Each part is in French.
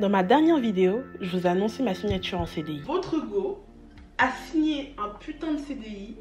Dans ma dernière vidéo, je vous ai annoncé ma signature en CDI. Votre go a signé un putain de CDI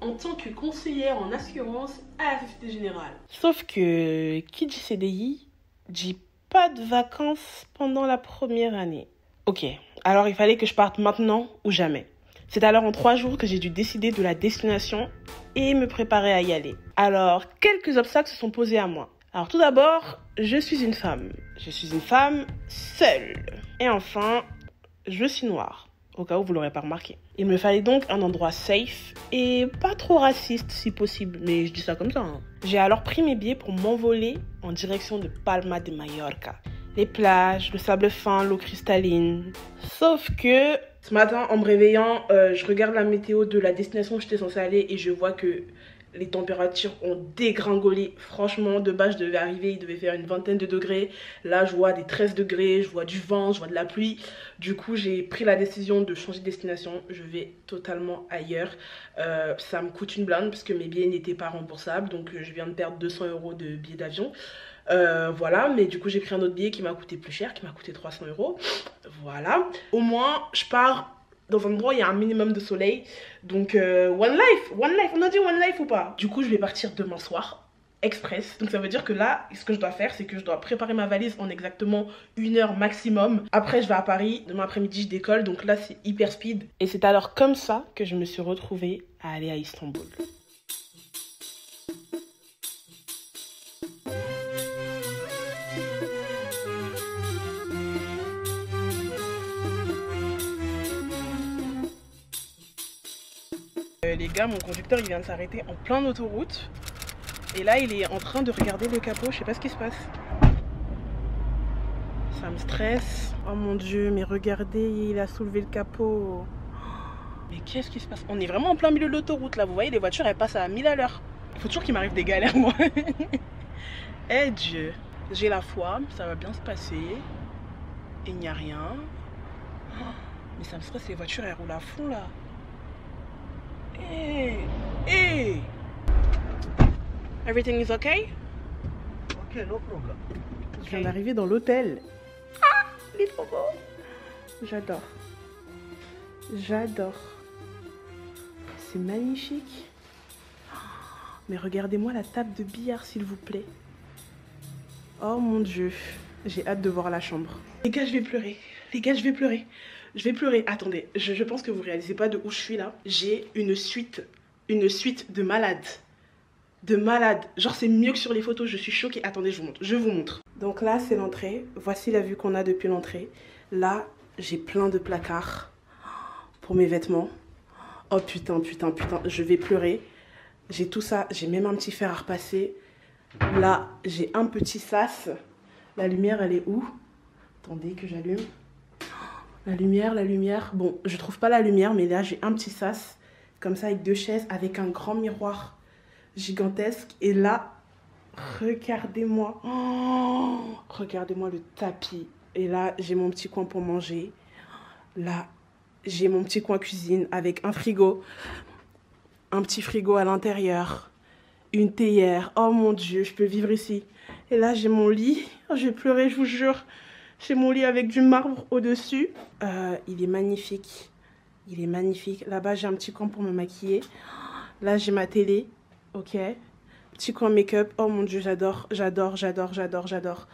en tant que conseillère en assurance à la Société Générale. Sauf que qui dit CDI dit pas de vacances pendant la première année. Ok, alors il fallait que je parte maintenant ou jamais. C'est alors en 3 jours que j'ai dû décider de la destination et me préparer à y aller. Alors, quelques obstacles se sont posés à moi. Alors tout d'abord, je suis une femme. Je suis une femme seule. Et enfin, je suis noire. Au cas où vous l'aurez pas remarqué. Il me fallait donc un endroit safe et pas trop raciste si possible, mais je dis ça comme ça. J'ai alors pris mes billets pour m'envoler en direction de Palma de Mallorca. Les plages, le sable fin, l'eau cristalline. Sauf que ce matin, en me réveillant, je regarde la météo de la destination où j'étais censée aller et je vois que les températures ont dégringolé. Franchement, de base, je devais arriver, il devait faire une vingtaine de degrés. Là, je vois des 13 degrés, je vois du vent, je vois de la pluie. Du coup, j'ai pris la décision de changer de destination. Je vais totalement ailleurs. Ça me coûte une blinde parce que mes billets n'étaient pas remboursables. Donc, je viens de perdre 200 € de billets d'avion. Voilà, mais du coup, j'ai pris un autre billet qui m'a coûté plus cher, qui m'a coûté 300 €. Voilà. Au moins, je pars dans un endroit où il y a un minimum de soleil. Donc, one life, on a dit one life ou pas? Du coup, je vais partir demain soir, express. Donc, ça veut dire que là, ce que je dois faire, c'est que je dois préparer ma valise en exactement 1 heure maximum. Après, je vais à Paris. Demain après-midi, je décolle. Donc là, c'est hyper speed. Et c'est alors comme ça que je me suis retrouvée à aller à Istanbul. Les gars, mon conducteur il vient de s'arrêter en plein autoroute et là il est en train de regarder le capot, je sais pas ce qui se passe. Ça me stresse. Oh mon dieu, mais regardez, il a soulevé le capot. Mais qu'est-ce qui se passe? On est vraiment en plein milieu de l'autoroute là, vous voyez les voitures elles passent à 1000 à l'heure. Il faut toujours qu'il m'arrive des galères moi. Eh Dieu, j'ai la foi, ça va bien se passer. Et il n'y a rien. Mais ça me stresse, les voitures elles roulent à fond là. Hey! Everything is okay? Okay, no problem. Je viens d'arriver dans l'hôtel. Ah! Il est trop beau! J'adore. J'adore. C'est magnifique. Mais regardez-moi la table de billard, s'il vous plaît. Oh mon Dieu. J'ai hâte de voir la chambre. Les gars, je vais pleurer. Les gars, je vais pleurer. Je vais pleurer. Attendez, je pense que vous réalisez pas de où je suis là. J'ai une suite de malades. De malades. Genre, c'est mieux que sur les photos. Je suis choquée. Attendez, je vous montre. Donc là, c'est l'entrée. Voici la vue qu'on a depuis l'entrée. Là, j'ai plein de placards pour mes vêtements. Oh putain, putain, putain. Je vais pleurer. J'ai tout ça. J'ai même un petit fer à repasser. Là, j'ai un petit sas. La lumière, elle est où? Attendez que j'allume. La lumière. Bon, je trouve pas la lumière, mais là, j'ai un petit sas. Comme ça, avec 2 chaises, avec un grand miroir gigantesque. Et là, regardez-moi. Oh, regardez-moi le tapis. Et là, j'ai mon petit coin pour manger. Là, j'ai mon petit coin cuisine avec un frigo. Un petit frigo à l'intérieur. Une théière. Oh mon Dieu, je peux vivre ici. Et là, j'ai mon lit. Oh, je vais pleurer, je vous jure. J'ai mon lit avec du marbre au-dessus. Il est magnifique. Il est magnifique. Là-bas, j'ai un petit coin pour me maquiller. Là, j'ai ma télé. Ok. Petit coin make-up. Oh mon Dieu, j'adore. J'adore.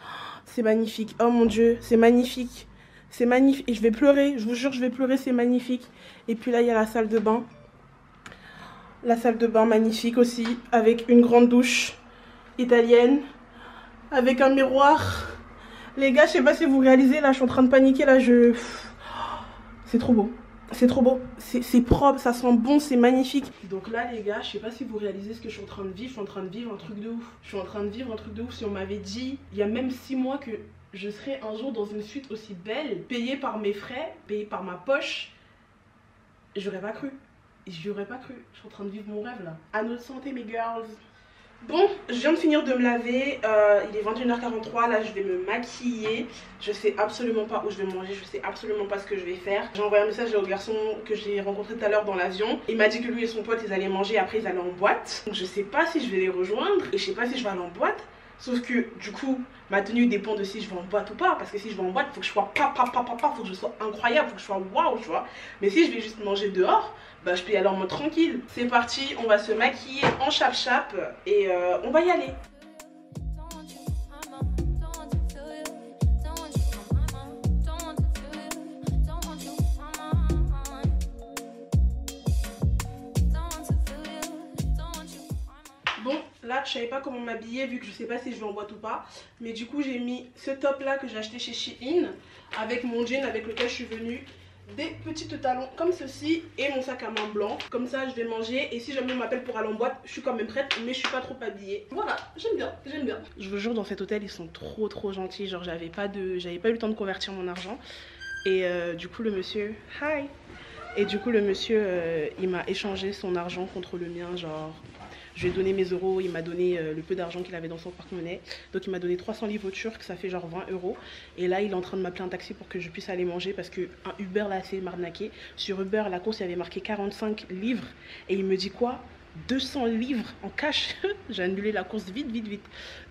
C'est magnifique. Oh mon Dieu, c'est magnifique. C'est magnifique. Et je vais pleurer. Je vous jure, je vais pleurer. C'est magnifique. Et puis là, il y a la salle de bain. La salle de bain magnifique aussi. Avec une grande douche italienne. Avec un miroir. Les gars, je sais pas si vous réalisez, là, je suis en train de paniquer, là, c'est trop beau. C'est trop beau. C'est propre, ça sent bon, c'est magnifique. Donc là, les gars, je sais pas si vous réalisez ce que je suis en train de vivre. Je suis en train de vivre un truc de ouf. Je suis en train de vivre un truc de ouf. Si on m'avait dit, il y a même 6 mois que je serais un jour dans une suite aussi belle, payée par mes frais, payée par ma poche, j'aurais pas cru. J'aurais pas cru. Je suis en train de vivre mon rêve, là. À notre santé, mes girls. Bon, je viens de finir de me laver, il est 21h43, là je vais me maquiller. Je sais absolument pas où je vais manger, je sais absolument pas ce que je vais faire. J'ai envoyé un message au garçon que j'ai rencontré tout à l'heure dans l'avion. Il m'a dit que lui et son pote ils allaient manger, après ils allaient en boîte. Donc je sais pas si je vais les rejoindre et je sais pas si je vais aller en boîte. Sauf que du coup, ma tenue dépend de si je vais en boîte ou pas. Parce que si je vais en boîte, il faut que je sois faut que je sois incroyable, faut que je sois waouh, tu vois. Mais si je vais juste manger dehors, bah je peux y aller en mode tranquille. C'est parti, on va se maquiller en chap-chap et on va y aller. Bon, là je savais pas comment m'habiller vu que je sais pas si je vais en boîte ou pas. Mais du coup j'ai mis ce top là que j'ai acheté chez Shein avec mon jean avec lequel je suis venue, des petites talons comme ceci et mon sac à main blanc. Comme ça je vais manger et si jamais on m'appelle pour aller en boîte, je suis quand même prête mais je suis pas trop habillée. Voilà, j'aime bien, j'aime bien. Je vous jure, dans cet hôtel ils sont trop gentils. Genre j'avais pas eu le temps de convertir mon argent. Et du coup le monsieur, hi. Et du coup le monsieur il m'a échangé son argent contre le mien, genre je lui ai donné mes euros, il m'a donné le peu d'argent qu'il avait dans son porte-monnaie. Donc il m'a donné 300 livres turcs, ça fait genre 20 €. Et là il est en train de m'appeler un taxi pour que je puisse aller manger parce qu'un Uber là c'est m'arnaqué. Sur Uber la course il y avait marqué 45 livres et il me dit quoi, 200 livres en cash. J'ai annulé la course vite.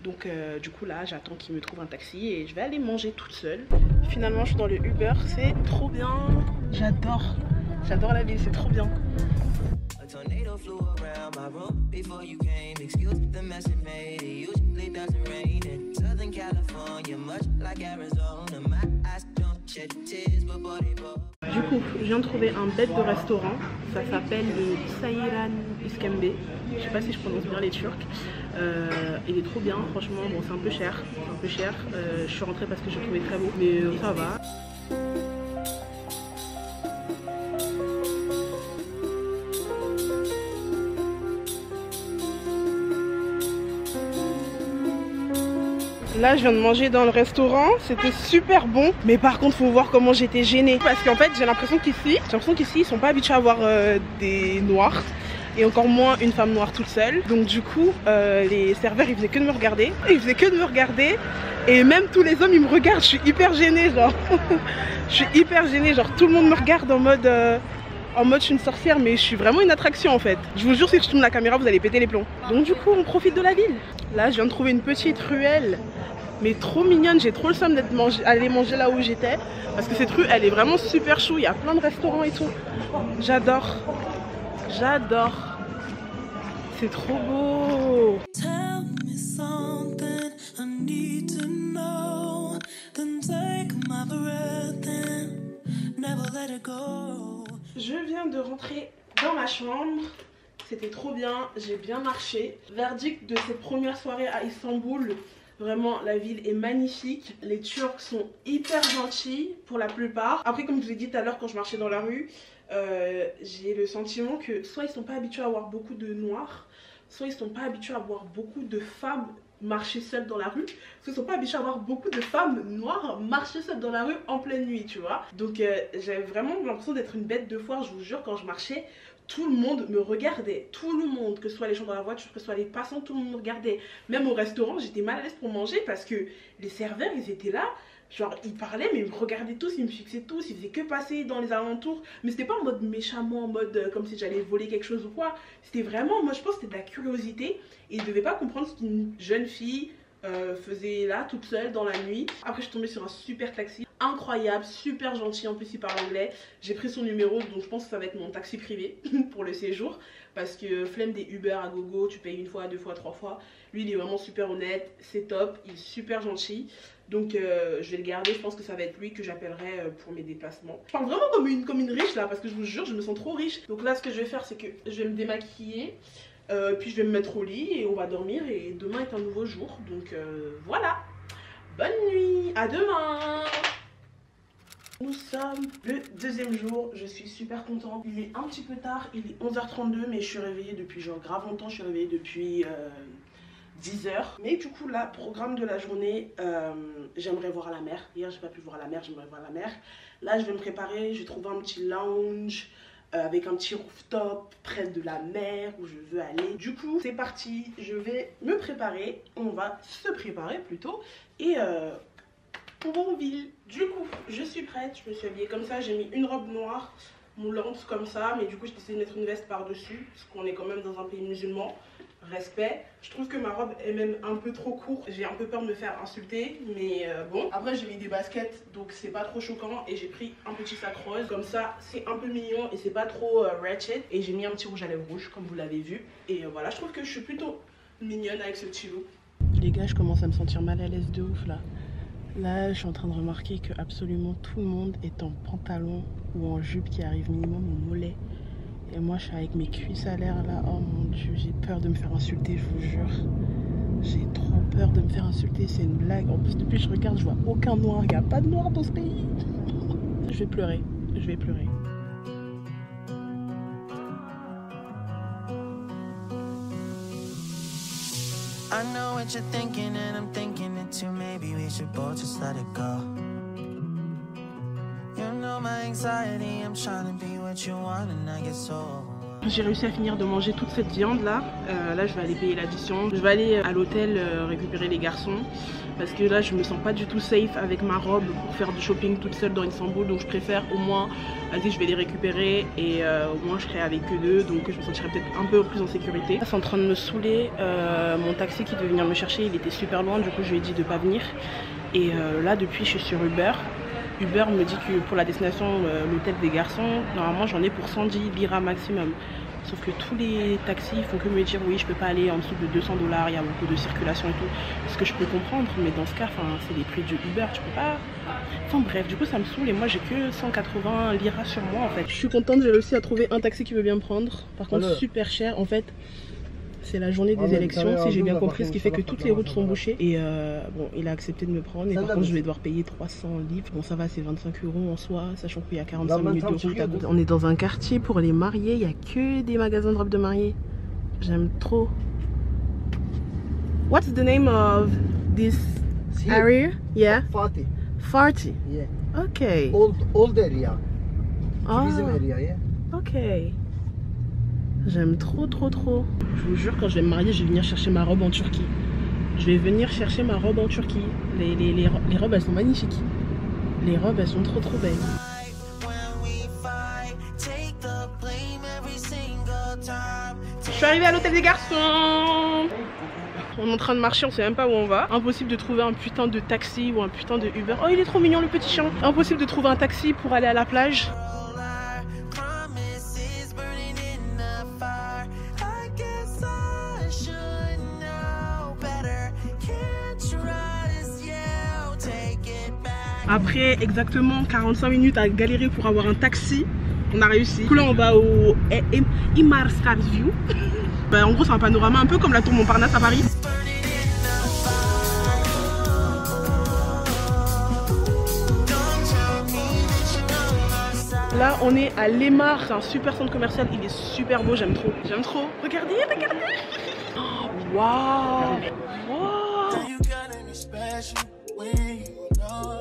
Donc du coup là j'attends qu'il me trouve un taxi et je vais aller manger toute seule. Finalement je suis dans le Uber, c'est trop bien. J'adore la ville, c'est trop bien. Tornado flew around my room before you came. Excuse the mess it made. It usually doesn't rain in Southern California, much like Arizona. My eyes don't shed tears, but body ball. Du coup, je viens de trouver un bête de restaurant. Ça s'appelle le Sayran Iskembe. Je sais pas si je prononce bien les Turcs. Il est trop bien, franchement. Bon, c'est un peu cher. Je suis rentrée parce que je le trouvais très beau, mais ça va. Là je viens de manger dans le restaurant, c'était super bon. Mais par contre faut voir comment j'étais gênée. Parce qu'en fait j'ai l'impression qu'ici ils sont pas habitués à avoir des noirs. Et encore moins une femme noire toute seule. Donc du coup les serveurs ils faisaient que de me regarder. Et même tous les hommes ils me regardent, je suis hyper gênée genre. Je suis hyper gênée, genre tout le monde me regarde en mode je suis une sorcière, mais je suis vraiment une attraction en fait. Je vous jure, si je tourne la caméra, vous allez péter les plombs. Donc du coup, on profite de la ville. Là, je viens de trouver une petite ruelle, mais trop mignonne. J'ai trop le somme d'aller manger là où j'étais. Parce que cette rue, elle est vraiment super chou. Il y a plein de restaurants et tout. J'adore. C'est trop beau. Je viens de rentrer dans ma chambre, c'était trop bien, j'ai bien marché. Verdict de cette première soirée à Istanbul, vraiment la ville est magnifique. Les Turcs sont hyper gentils pour la plupart. Après comme je vous ai dit tout à l'heure quand je marchais dans la rue, j'ai le sentiment que soit ils sont pas habitués à avoir beaucoup de noirs, soit ils sont pas habitués à avoir beaucoup de femmes marcher seules dans la rue, parce qu'ils sont pas habitués à avoir beaucoup de femmes noires marcher seules dans la rue en pleine nuit, tu vois. Donc j'avais vraiment l'impression d'être une bête de foire, je vous jure. Quand je marchais, tout le monde me regardait, tout le monde, que ce soit les gens dans la voiture, que ce soit les passants, tout le monde me regardait. Même au restaurant, j'étais mal à l'aise pour manger parce que les serveurs, ils étaient là, genre ils parlaient mais ils me regardaient tous, ils me fixaient tous, ils faisaient que passer dans les alentours. Mais c'était pas en mode méchamment, en mode comme si j'allais voler quelque chose ou quoi. C'était vraiment, moi je pense que c'était de la curiosité. Et ils devaient pas comprendre ce qu'une jeune fille faisait là toute seule dans la nuit. Après je suis tombée sur un super taxi, incroyable, super gentil, en plus il parle anglais. J'ai pris son numéro, donc je pense que ça va être mon taxi privé pour le séjour. Parce que flemme des Uber à gogo, tu payes une fois, deux fois, trois fois. Lui il est vraiment super honnête, c'est top, il est super gentil. Donc je vais le garder, je pense que ça va être lui que j'appellerai pour mes déplacements. Je parle vraiment comme une riche là, parce que je vous jure je me sens trop riche. Donc là ce que je vais faire c'est que je vais me démaquiller, puis je vais me mettre au lit et on va dormir. Et demain est un nouveau jour, donc voilà. Bonne nuit, à demain. Nous sommes le deuxième jour, je suis super contente. Il est un petit peu tard, il est 11h32, mais je suis réveillée depuis genre grave longtemps, je suis réveillée depuis 10h. Mais du coup là, programme de la journée, j'aimerais voir la mer. Hier j'ai pas pu voir la mer, j'aimerais voir la mer. Là je vais me préparer, j'ai trouvé un petit lounge avec un petit rooftop près de la mer où je veux aller. Du coup c'est parti, je vais me préparer, on va se préparer plutôt et on va en ville. Du coup je suis prête, je me suis habillée comme ça, j'ai mis une robe noire, moulante comme ça, mais du coup j'ai décidé de mettre une veste par-dessus, parce qu'on est quand même dans un pays musulman. Respect. Je trouve que ma robe est même un peu trop courte. J'ai un peu peur de me faire insulter, mais bon. Après j'ai mis des baskets, donc c'est pas trop choquant. Et j'ai pris un petit sac rose. Comme ça, c'est un peu mignon et c'est pas trop ratchet. Et j'ai mis un petit rouge à lèvres rouge, comme vous l'avez vu. Et voilà, je trouve que je suis plutôt mignonne avec ce petit look. Les gars, je commence à me sentir mal à l'aise de ouf là. Là, je suis en train de remarquer que absolument tout le monde est en pantalon ou en jupe qui arrive minimum au mollet. Et moi, je suis avec mes cuisses à l'air là. Oh mon dieu, j'ai peur de me faire insulter, je vous jure. J'ai trop peur de me faire insulter, c'est une blague. En plus, depuis que je regarde, je vois aucun noir. Il n'y a pas de noir dans ce pays. Je vais pleurer, je vais pleurer. I know what you're thinking and I'm thinking it too. Maybe we should both just let it go. You know my anxiety, I'm trying to be what you want and I get so. J'ai réussi à finir de manger toute cette viande là. Là je vais aller payer l'addition. Je vais aller à l'hôtel récupérer les garçons. Parce que là je me sens pas du tout safe avec ma robe pour faire du shopping toute seule dans Istanbul. Donc je préfère au moins, vas-y je vais les récupérer et au moins je serai avec eux deux. Donc je me sentirai peut-être un peu plus en sécurité. Là c'est en train de me saouler. Mon taxi qui devait venir me chercher il était super loin. Du coup je lui ai dit de pas venir. Et là depuis je suis sur Uber. Uber me dit que pour la destination, l'hôtel des garçons, normalement j'en ai pour 110 liras maximum. Sauf que tous les taxis font que me dire oui je peux pas aller en dessous de 200 $, il y a beaucoup de circulation et tout. Ce que je peux comprendre, mais dans ce cas, c'est les prix de Uber, tu peux pas... Enfin bref, du coup ça me saoule et moi j'ai que 180 liras sur moi en fait. Je suis contente, j'ai réussi à trouver un taxi qui veut bien me prendre. Par contre super cher en fait. C'est la journée des élections, si j'ai bien compris, ce qui fait que toutes les routes sont bouchées. Et bon, il a accepté de me prendre. Et par contre, je vais devoir payer 300 livres. Bon, ça va, c'est 25 € en soi, sachant qu'il y a 45 minutes de route. On est dans un quartier pour les mariés. Il n'y a que des magasins de robes de mariée. J'aime trop. What's the name of this area? Yeah. Fatih. Farti. Yeah. Okay. Old area. Ah. Tourism area, yeah. Ok. J'aime trop. Je vous jure, quand je vais me marier, je vais venir chercher ma robe en Turquie. Je vais venir chercher ma robe en Turquie. Les robes, elles sont magnifiques. Les robes, elles sont trop belles. Je suis arrivée à l'hôtel des garçons. On est en train de marcher, on sait même pas où on va. Impossible de trouver un putain de taxi ou un putain de Uber. Oh, il est trop mignon le petit chien. Impossible de trouver un taxi pour aller à la plage. Après exactement 45 minutes à galérer pour avoir un taxi, on a réussi. Du coup là on va au Imarskars View. Bah, en gros c'est un panorama un peu comme la tour Montparnasse à Paris. Là on est à l'Emar, c'est un super centre commercial, il est super beau, j'aime trop. J'aime trop. Regardez. Waouh.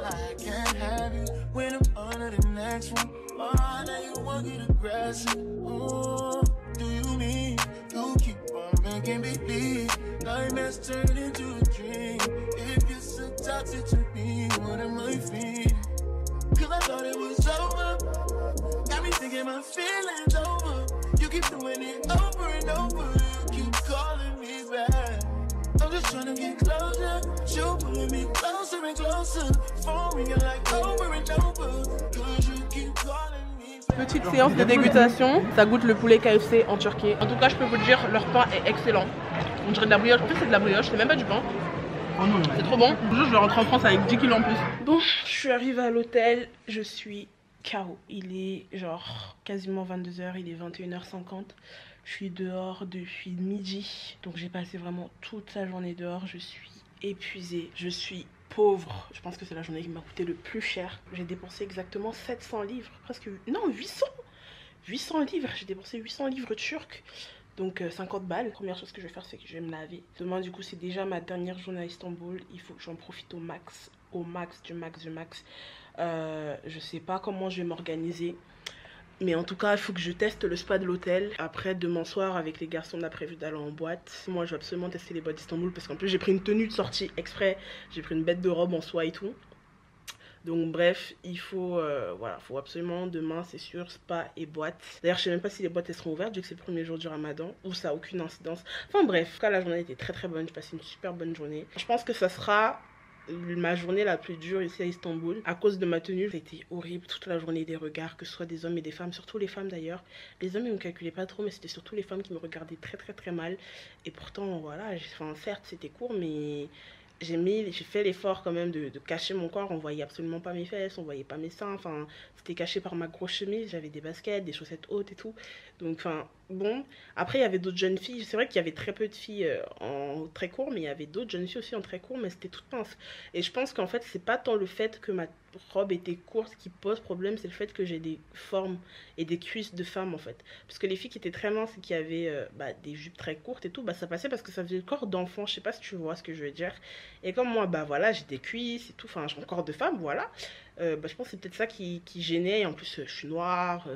I can't have you when I'm under the next one. Oh, now you want to get aggressive. Oh, do you mean you keep on making me believe nightmares turn into a dream? If you're so toxic to me, what am I feeling? Cause I thought it was over. Got me thinking my feelings over. You keep doing it over and over. You keep calling me back. I'm just trying to get closer. You pulling me closer and closer. Phone ringing like over and over. Cause you keep calling me back. Petite séance de dégustation. Ça goûte le poulet KFC en Turquie. En tout cas, je peux vous le dire, leur pain est excellent. On dirait de la brioche. En fait, c'est de la brioche, c'est même pas du pain. C'est trop bon. Je vais rentrer en France avec 10 kilos en plus. Bon, je suis arrivée à l'hôtel. Je suis KO. Il est genre quasiment 22 h. Il est 21h50. Je suis dehors depuis midi, donc j'ai passé vraiment toute la journée dehors. Je suis épuisée, je suis pauvre. Je pense que c'est la journée qui m'a coûté le plus cher. J'ai dépensé exactement 700 livres, presque... Non, 800 livres. J'ai dépensé 800 livres turcs, donc 50 balles. Première chose que je vais faire, c'est que je vais me laver. Demain, du coup, c'est déjà ma dernière journée à Istanbul. Il faut que j'en profite au max du max. Je sais pas comment je vais m'organiser. Mais en tout cas, il faut que je teste le spa de l'hôtel. Après, demain soir, avec les garçons, on a prévu d'aller en boîte. Moi, je vais absolument tester les boîtes d'Istanbul parce qu'en plus, j'ai pris une tenue de sortie exprès. J'ai pris une bête de robe en soie et tout. Donc bref, il faut, voilà, faut absolument demain, c'est sûr, spa et boîte. D'ailleurs, je sais même pas si les boîtes elles seront ouvertes vu que c'est le premier jour du Ramadan ou ça a aucune incidence. Enfin bref, en tout cas, la journée était très très bonne. J'ai passé une super bonne journée. Je pense que ça sera ma journée la plus dure ici à Istanbul à cause de ma tenue. C'était horrible toute la journée, des regards, que ce soit des hommes et des femmes, surtout les femmes d'ailleurs. Les hommes ils me calculaient pas trop, mais c'était surtout les femmes qui me regardaient très très très mal. Et pourtant voilà, enfin, certes c'était court, mais j'ai fait l'effort quand même de cacher mon corps. On voyait absolument pas mes fesses, on voyait pas mes seins, enfin c'était caché par ma grosse chemise. J'avais des baskets, des chaussettes hautes et tout, donc enfin bon. Après il y avait d'autres jeunes filles, c'est vrai qu'il y avait très peu de filles en très court, mais il y avait d'autres jeunes filles aussi en très court, mais c'était toutes minces. Et je pense qu'en fait c'est pas tant le fait que ma robe était courte qui pose problème, c'est le fait que j'ai des formes et des cuisses de femme en fait. Parce que les filles qui étaient très minces et qui avaient des jupes très courtes et tout, ça passait parce que ça faisait le corps d'enfant. Je sais pas si tu vois ce que je veux dire. Et comme moi, voilà, j'ai des cuisses et tout, enfin j'ai un corps de femme, voilà. Je pense que c'est peut-être ça qui gênait. Et en plus je suis noire,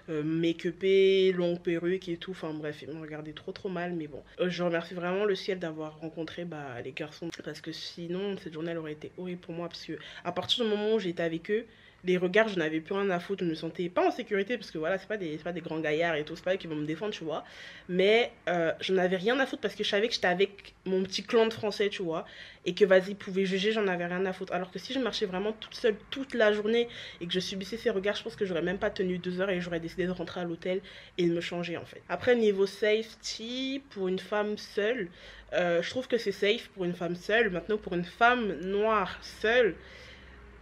make-upée, longue perruque et tout, enfin bref, ils m'ont regardé trop mal. Mais bon, je remercie vraiment le ciel d'avoir rencontré les garçons, parce que sinon cette journée elle aurait été horrible pour moi, parce que à partir du moment où j'étais avec eux, les regards, je n'avais plus rien à foutre, je me sentais pas en sécurité, parce que voilà, c'est pas des grands gaillards et tout, c'est pas eux qui vont me défendre, tu vois. Mais je n'avais rien à foutre parce que je savais que j'étais avec mon petit clan de français, tu vois, et que vas-y, ils pouvaient juger, j'en avais rien à foutre. Alors que si je marchais vraiment toute seule toute la journée et que je subissais ces regards, je pense que j'aurais même pas tenu 2 heures et j'aurais décidé de rentrer à l'hôtel et de me changer en fait. Après, niveau safety, pour une femme seule, je trouve que c'est safe pour une femme seule. Maintenant, pour une femme noire seule,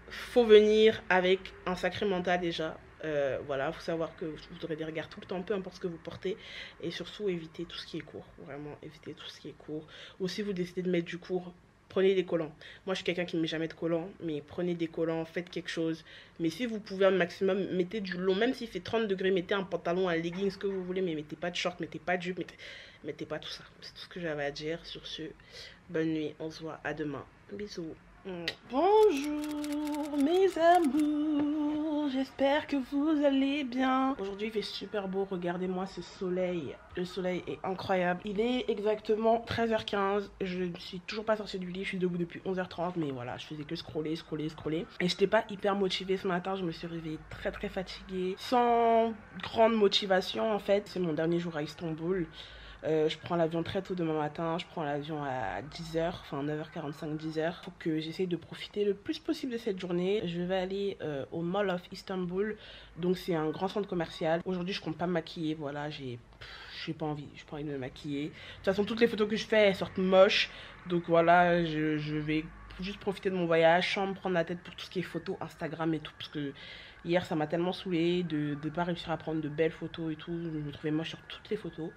faut venir avec un sacré mental déjà. Voilà, faut savoir que vous aurez des regards tout le temps, peu importe ce que vous portez, et surtout éviter tout ce qui est court, vraiment éviter tout ce qui est court. Ou si vous décidez de mettre du court, prenez des collants. Moi je suis quelqu'un qui ne met jamais de collants, mais prenez des collants, faites quelque chose. Mais si vous pouvez un maximum, mettez du long, même s'il fait 30 degrés, mettez un pantalon, un legging, ce que vous voulez, mais mettez pas de short, mettez pas de jupe, mettez pas tout ça. C'est tout ce que j'avais à dire. Sur ce, bonne nuit, on se voit à demain. Bisous. Bonjour mes amours, j'espère que vous allez bien. Aujourd'hui il fait super beau, regardez-moi ce soleil. Le soleil est incroyable. Il est exactement 13h15, je ne suis toujours pas sortie du lit, je suis debout depuis 11h30, mais voilà, je faisais que scroller. Et j'étais pas hyper motivée ce matin, je me suis réveillée très fatiguée, sans grande motivation en fait. C'est mon dernier jour à Istanbul. Je prends l'avion très tôt demain matin, je prends l'avion à 10h, enfin 9h45, 10h. Faut que j'essaye de profiter le plus possible de cette journée. Je vais aller au Mall of Istanbul, donc c'est un grand centre commercial. Aujourd'hui je compte pas me maquiller, voilà, j'ai pas envie de me maquiller. De toute façon toutes les photos que je fais elles sortent moches, donc voilà, je vais juste profiter de mon voyage sans me prendre la tête pour tout ce qui est photos, Instagram et tout, parce que hier ça m'a tellement saoulée de pas réussir à prendre de belles photos et tout, je me trouvais moche sur toutes les photos.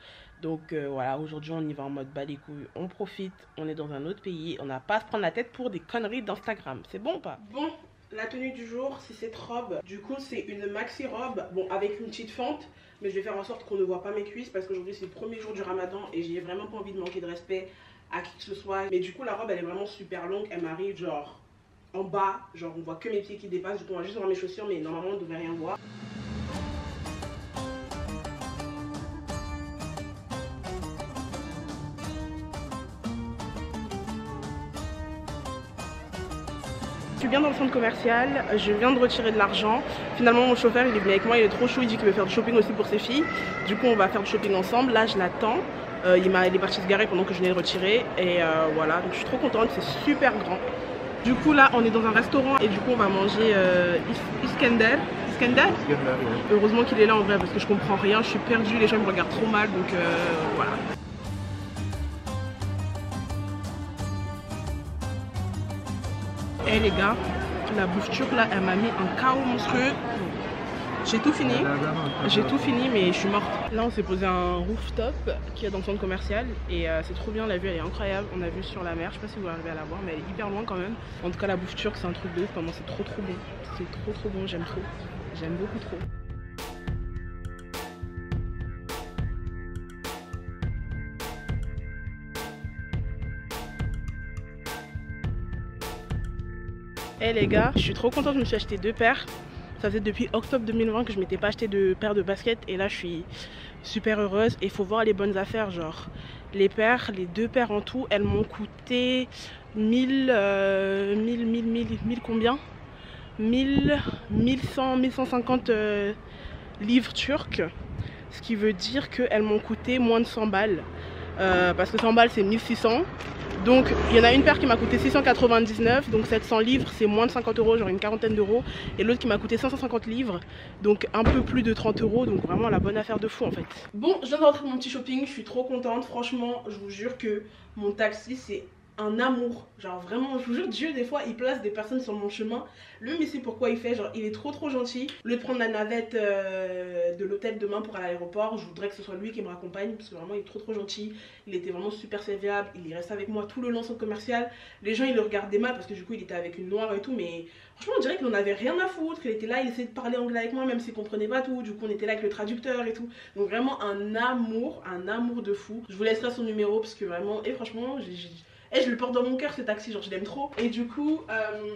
Donc voilà, aujourd'hui on y va en mode bas les couilles, on profite, on est dans un autre pays, on n'a pas à se prendre la tête pour des conneries d'Instagram, c'est bon ou pas? Bon, la tenue du jour c'est cette robe, du coup c'est une maxi robe, bon avec une petite fente, mais je vais faire en sorte qu'on ne voit pas mes cuisses parce qu'aujourd'hui c'est le premier jour du Ramadan et j'ai vraiment pas envie de manquer de respect à qui que ce soit. Mais du coup la robe elle est vraiment super longue, elle m'arrive genre en bas, genre on voit que mes pieds qui dépassent, du coup on va juste voir mes chaussures mais normalement on ne devrait rien voir. Je suis bien dans le centre commercial, je viens de retirer de l'argent. Finalement mon chauffeur il est venu avec moi, il est trop chaud, il dit qu'il veut faire du shopping aussi pour ses filles. Du coup on va faire du shopping ensemble, là je l'attends. Il est parti se garer pendant que je venais de retirer et voilà, donc je suis trop contente, c'est super grand. Du coup là on est dans un restaurant et du coup on va manger Iskender. Iskender, ouais. Heureusement qu'il est là en vrai parce que je comprends rien, je suis perdue, les gens me regardent trop mal, donc voilà. Eh les gars, la bouffe turque là, elle m'a mis un chaos monstrueux. J'ai tout fini, mais je suis morte. Là on s'est posé un rooftop qui est dans le centre commercial et c'est trop bien, la vue elle est incroyable. On a vu sur la mer, je sais pas si vous arrivez à la voir, mais elle est hyper loin quand même. En tout cas la bouffe turque c'est un truc de ouf, vraiment c'est trop bon. C'est trop bon, j'aime trop, j'aime beaucoup trop. Eh les gars, je suis trop contente, je me suis acheté 2 paires. Ça faisait depuis octobre 2020 que je m'étais pas acheté de paires de baskets et là je suis super heureuse. Et il faut voir les bonnes affaires, genre les 2 paires en tout, elles m'ont coûté 1000 combien? 1150 livres turcs, ce qui veut dire qu'elles m'ont coûté moins de 100 balles, parce que 100 balles c'est 1600. Donc il y en a une paire qui m'a coûté 699, donc 700 livres c'est moins de 50 euros, genre une quarantaine d'euros. Et l'autre qui m'a coûté 550 livres, donc un peu plus de 30 euros, donc vraiment la bonne affaire de fou en fait. Bon, je viens de rentrer de mon petit shopping, je suis trop contente, franchement je vous jure que mon taxi c'est un amour, genre vraiment je vous jure, Dieu des fois il place des personnes sur mon chemin, lui mais c'est pourquoi il fait, genre il est trop gentil. Au lieu de prendre la navette de l'hôtel demain pour aller à l'aéroport, je voudrais que ce soit lui qui me raccompagne parce que vraiment il est trop gentil, il était vraiment super serviable, il reste avec moi tout le long centre commercial. Les gens ils le regardaient mal parce que du coup il était avec une noire et tout, mais franchement on dirait qu'il en avait rien à foutre, qu'il était là, il essayait de parler anglais avec moi même s'il comprenait pas tout, du coup on était là avec le traducteur et tout, donc vraiment un amour de fou. Je vous laisserai son numéro parce que vraiment, et franchement je le porte dans mon cœur ce taxi, genre je l'aime trop. Et du coup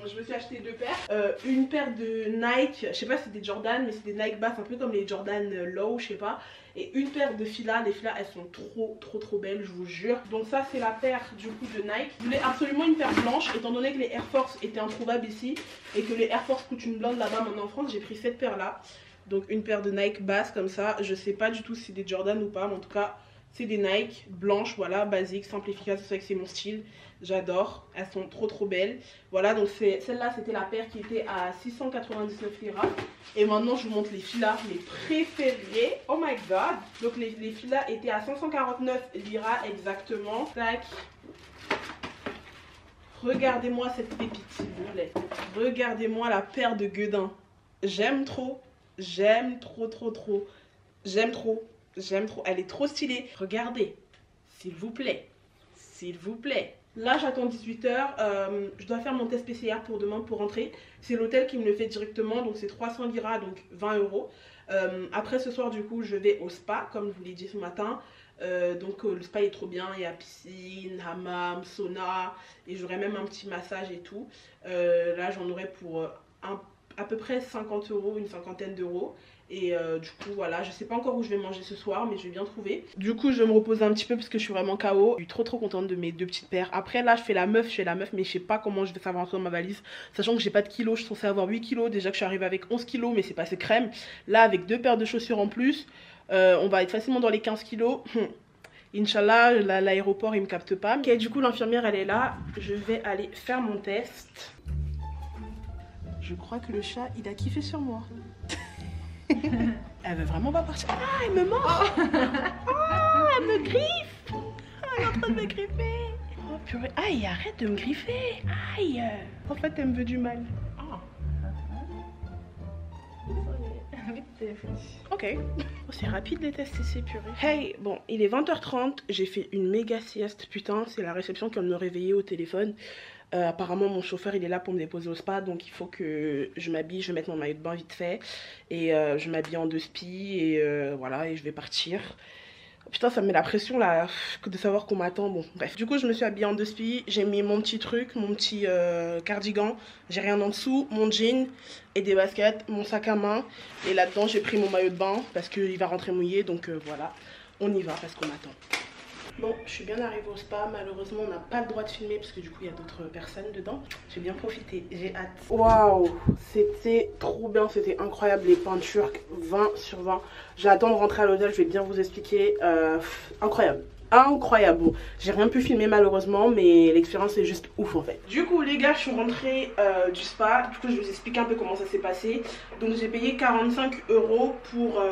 je me suis acheté deux paires, une paire de Nike, je sais pas si c'est des Jordan mais c'est des Nike basses un peu comme les Jordan Low, je sais pas. Et une paire de Fila, les Fila elles sont trop belles, je vous jure. Donc ça c'est la paire du coup de Nike. Je voulais absolument une paire blanche étant donné que les Air Force étaient introuvables ici et que les Air Force coûtent une blonde là-bas. Maintenant en France j'ai pris cette paire là. Donc une paire de Nike basse comme ça, je sais pas du tout si c'est des Jordan ou pas, mais en tout cas c'est des Nike blanches, voilà, basiques, simple, efficace, c'est vrai que c'est mon style, j'adore, elles sont trop belles. Voilà, donc celle-là c'était la paire qui était à 699 lira. Et maintenant je vous montre les Fila, mes préférés, oh my god. Donc les Fila étaient à 549 lira exactement. Tac. Regardez-moi cette pépite s'il vous plaît, regardez-moi la paire de Guedin. J'aime trop, j'aime trop, elle est trop stylée. Regardez, s'il vous plaît. Là j'attends 18 h, je dois faire mon test PCR pour demain pour rentrer. C'est l'hôtel qui me le fait directement, donc c'est 300 lira, donc 20 euros. Après ce soir du coup je vais au spa comme je vous l'ai dit ce matin. Donc le spa est trop bien, il y a piscine, hammam, sauna et j'aurai même un petit massage et tout. Là j'en aurai pour à peu près 50 euros, une cinquantaine d'euros. Et du coup voilà, je sais pas encore où je vais manger ce soir mais je vais bien trouver. Du coup je vais me reposer un petit peu parce que je suis vraiment KO. Je suis trop contente de mes deux petites paires. Après là je fais la meuf mais je sais pas comment je vais savoir rentrer dans ma valise, sachant que j'ai pas de kilos. Je suis censée avoir 8 kilos, déjà que je suis arrivée avec 11 kilos mais c'est passé crème. Là avec deux paires de chaussures en plus, on va être facilement dans les 15 kilos. Inch'Allah, l'aéroport il me capte pas. Ok, du coup l'infirmière elle est là, je vais aller faire mon test. Je crois que le chat il a kiffé sur moi. Elle veut vraiment pas partir. Ah, elle me mange. Oh, elle me griffe. Oh, elle est en train de me griffer. Oh purée. Aïe, arrête de me griffer. Aïe. En fait, elle me veut du mal. Oh. Ok. Oh, c'est rapide les tests ici, purée. Hey, bon, il est 20 h 30. J'ai fait une méga sieste. Putain, c'est la réception qui vient de me réveiller au téléphone. Apparemment mon chauffeur il est là pour me déposer au spa, donc il faut que je m'habille, je vais mettre mon maillot de bain vite fait et je m'habille en 2 spi et voilà, et je vais partir. Oh, putain ça me met la pression là de savoir qu'on m'attend. Bon bref, du coup je me suis habillée en 2 spi, j'ai mis mon petit truc, mon petit cardigan, j'ai rien en dessous, mon jean et des baskets, mon sac à main et là-dedans j'ai pris mon maillot de bain parce qu'il va rentrer mouillé, donc voilà, on y va parce qu'on m'attend. Bon, je suis bien arrivée au spa, malheureusement on n'a pas le droit de filmer parce que du coup il y a d'autres personnes dedans. J'ai bien profité, j'ai hâte. Waouh, c'était trop bien, c'était incroyable, les peintures 20 sur 20. J'attends de rentrer à l'hôtel, je vais bien vous expliquer. Incroyable. Bon, j'ai rien pu filmer malheureusement, mais l'expérience est juste ouf en fait. Du coup les gars, je suis rentrée du spa, du coup je vais vous expliquer un peu comment ça s'est passé. Donc j'ai payé 45 euros pour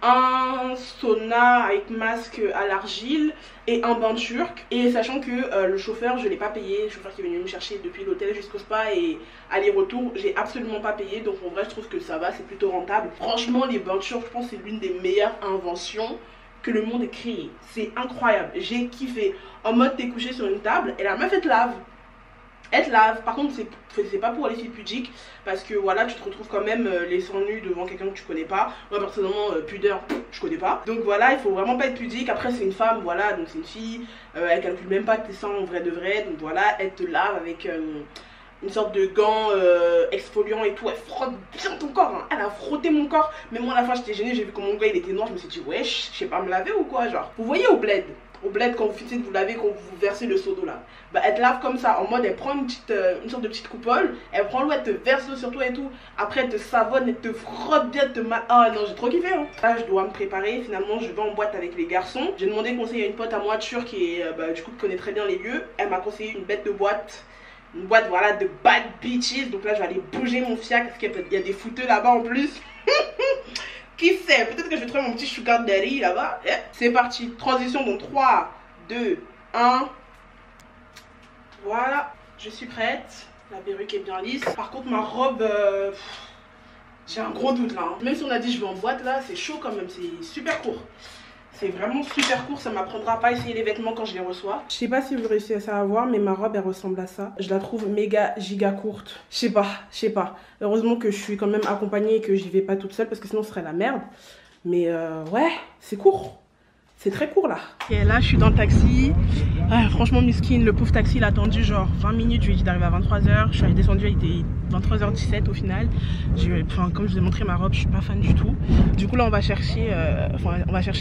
un sauna avec masque à l'argile et un bain turc. Et sachant que le chauffeur je l'ai pas payé, le chauffeur qui est venu me chercher depuis l'hôtel jusqu'au spa et aller-retour, j'ai absolument pas payé. Donc en vrai je trouve que ça va, c'est plutôt rentable. Franchement les bains turcs je pense que c'est l'une des meilleures inventions que le monde ait créé. C'est incroyable, j'ai kiffé. En mode t'es couché sur une table et la meuf elle te lave. Par contre c'est pas pour les filles pudiques parce que voilà tu te retrouves quand même les seins nus devant quelqu'un que tu connais pas. Moi personnellement pudeur je connais pas, donc voilà il faut vraiment pas être pudique. Après c'est une femme, voilà, donc c'est une fille, elle calcule même pas tes seins en vrai de vrai, donc voilà elle te lave avec une sorte de gant exfoliant et tout, elle frotte bien ton corps, hein. Elle a frotté mon corps, mais moi à la fin j'étais gênée, j'ai vu que mon gars il était noir, je me suis dit wesh, je sais pas me laver ou quoi, genre. Vous voyez au bled, au bled quand vous finissez de vous laver, quand vous versez le seau d'eau là. Bah elle te lave comme ça, en mode elle prend une sorte de petite coupole, elle prend l'eau, elle te verse l'eau sur toi et tout. Après elle te savonne, elle te frotte bien, elle te mal. Ah non, j'ai trop kiffé hein. Là je dois me préparer, finalement je vais en boîte avec les garçons. J'ai demandé conseil à une pote à moi turque qui est, du coup qui connaît très bien les lieux. Elle m'a conseillé une bête de boîte. Une boîte voilà de bad bitches. Donc là je vais aller bouger mon fiac parce qu'il y a des fouteux là-bas en plus. Qui sait, peut-être que je vais trouver mon petit sugar daddy là-bas. Yeah. C'est parti, transition dans 3, 2, 1. Voilà, je suis prête. La perruque est bien lisse. Par contre ma robe, j'ai un gros doute là hein. Même si on a dit je vais en boîte là, c'est chaud quand même, c'est super court. C'est vraiment super court, ça m'apprendra pas à essayer les vêtements quand je les reçois. Je sais pas si vous réussissez à voir, mais ma robe elle ressemble à ça. Je la trouve méga giga courte. Je sais pas. Heureusement que je suis quand même accompagnée et que j'y vais pas toute seule parce que sinon ce serait la merde. Mais ouais, c'est court. C'est très court là. Et là je suis dans le taxi. Franchement Miskin, le pauvre taxi il a attendu genre 20 minutes. Je lui ai dit d'arriver à 23h. Je suis descendue, il était 23h17 au final. Comme je vous ai montré ma robe, je suis pas fan du tout. Du coup là on va chercher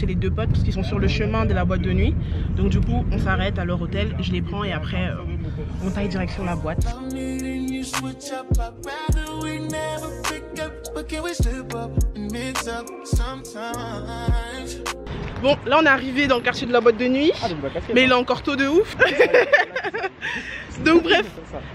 les deux potes parce qu'ils sont sur le chemin de la boîte de nuit. Donc du coup on s'arrête à leur hôtel, je les prends et après on taille direction la boîte. Bon, là on est arrivé dans le quartier de la boîte de nuit, mais il est encore tôt de ouf. Donc bref,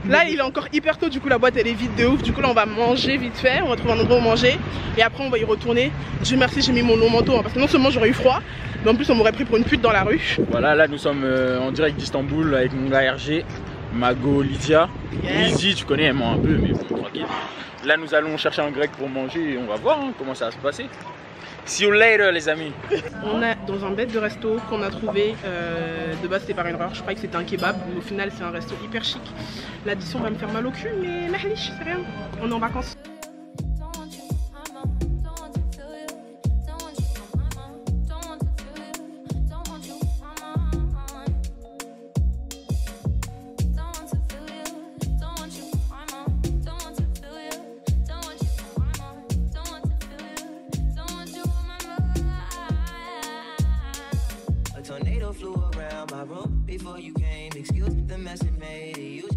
là il est encore hyper tôt, du coup la boîte elle est vide de ouf. Du coup là on va manger vite fait, on va trouver un endroit où manger et après on va y retourner. Dieu merci j'ai mis mon long manteau hein, parce que non seulement j'aurais eu froid, mais en plus on m'aurait pris pour une pute dans la rue. Voilà, là nous sommes en direct d'Istanbul avec mon gars RG, Mago, Lydia. Yes. Lizzie tu connais, elle ment un peu mais bon tranquille. Là nous allons chercher un grec pour manger et on va voir hein, comment ça va se passer. See you later les amis. On est dans un bête de resto qu'on a trouvé, de base c'était par une erreur, je croyais que c'était un kebab, mais au final c'est un resto hyper chic. L'addition va me faire mal au cul, mais mahlich, c'est rien, on est en vacances.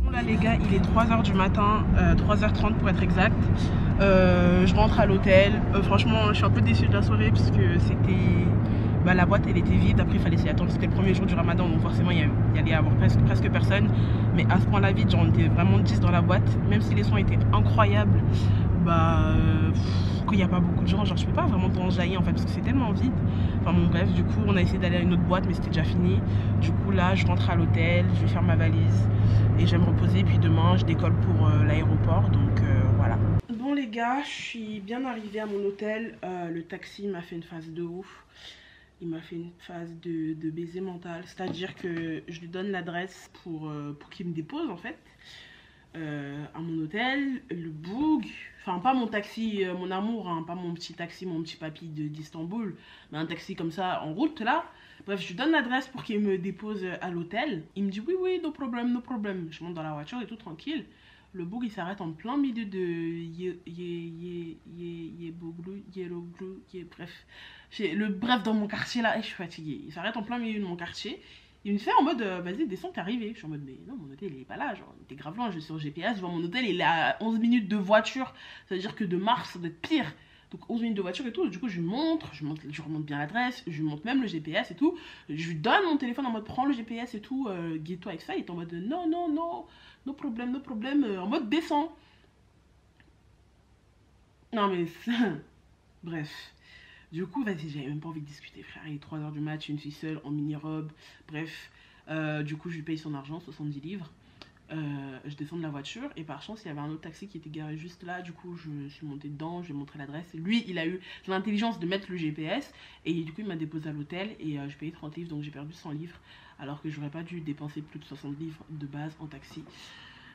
Bon là les gars, il est 3h du matin, 3h30 pour être exact. Je rentre à l'hôtel. Franchement, je suis un peu déçue de la soirée parce que c'était... la boîte elle était vide, après il fallait s'y attendre, c'était le premier jour du ramadan donc forcément il y allait y avoir presque personne. Mais à ce point là vide, genre on était vraiment 10 dans la boîte, même si les sons étaient incroyables, qu'il n'y a pas beaucoup de gens, genre je peux pas vraiment t'enjailler en fait parce que c'est tellement vide. Enfin bon bref, du coup on a essayé d'aller à une autre boîte mais c'était déjà fini. Du coup là je rentre à l'hôtel, je vais faire ma valise et je vais me reposer, puis demain je décolle pour l'aéroport, donc voilà. Bon les gars, je suis bien arrivée à mon hôtel, le taxi m'a fait une phase de ouf. Il m'a fait une phase de baiser mental, c'est-à-dire que je lui donne l'adresse pour qu'il me dépose en fait à mon hôtel, le boug, enfin pas mon taxi, mon amour, hein, pas mon petit taxi, mon petit papy d'Istanbul, mais un taxi comme ça en route là. Bref, je lui donne l'adresse pour qu'il me dépose à l'hôtel. Il me dit oui, no problème, no problème. Je monte dans la voiture et tout tranquille. Le boug il s'arrête en plein milieu de bref dans mon quartier là et je suis fatiguée. Il s'arrête en plein milieu de mon quartier. Il me fait en mode vas-y descends t'es arrivé. Je suis en mode mais non mon hôtel il est pas là, genre t'es grave loin, je suis sur GPS, je vois mon hôtel il est à 11 minutes de voiture. Ça veut dire que de Mars ça doit être pire. Donc 11 minutes de voiture et tout, du coup je remonte bien l'adresse, je lui montre même le GPS et tout. Je lui donne mon téléphone en mode prends le GPS et tout, guide-toi avec ça. Il est en mode non, no problème, en mode descends. Non mais bref. Du coup vas-y, j'avais même pas envie de discuter frère, il est 3h du mat, une fille seule en mini-robe, bref. Du coup je lui paye son argent, 70 livres. Je descends de la voiture et par chance il y avait un autre taxi qui était garé juste là. Du coup je suis montée dedans, je lui ai montré l'adresse. Lui il a eu l'intelligence de mettre le GPS et du coup il m'a déposé à l'hôtel et je payais 30 livres donc j'ai perdu 100 livres alors que j'aurais pas dû dépenser plus de 60 livres de base en taxi.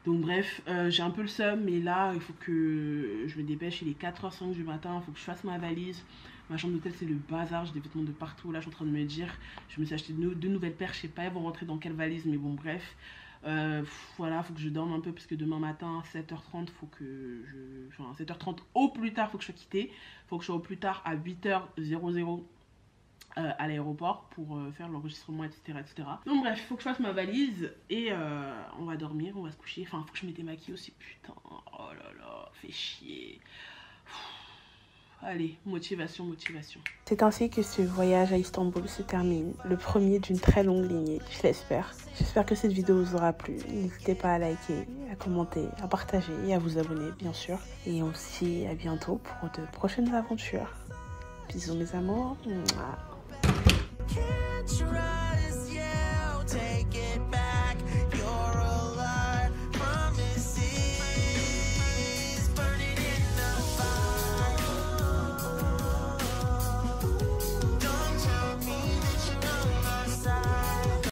Donc bref, j'ai un peu le seum mais là il faut que je me dépêche, il est 4h05 du matin, il faut que je fasse ma valise. Ma chambre d'hôtel c'est le bazar, j'ai des vêtements de partout. Là je suis en train de me dire, je me suis acheté deux nouvelles paires, je sais pas elles vont rentrer dans quelle valise mais bon bref. Voilà, faut que je dorme un peu parce que demain matin 7h30 faut que je... Enfin 7h30 au plus tard faut que je sois quittée. Faut que je sois au plus tard à 8h00 à l'aéroport pour faire l'enregistrement, etc., etc. Donc bref, il faut que je fasse ma valise et on va dormir, on va se coucher. Enfin, il faut que je me démaquille aussi, putain. Oh là là, fait chier. Allez, motivation, motivation. C'est ainsi que ce voyage à Istanbul se termine, le premier d'une très longue lignée, je l'espère. J'espère que cette vidéo vous aura plu. N'hésitez pas à liker, à commenter, à partager et à vous abonner, bien sûr. Et on se dit à bientôt pour de prochaines aventures. Bisous mes amours. Mouah.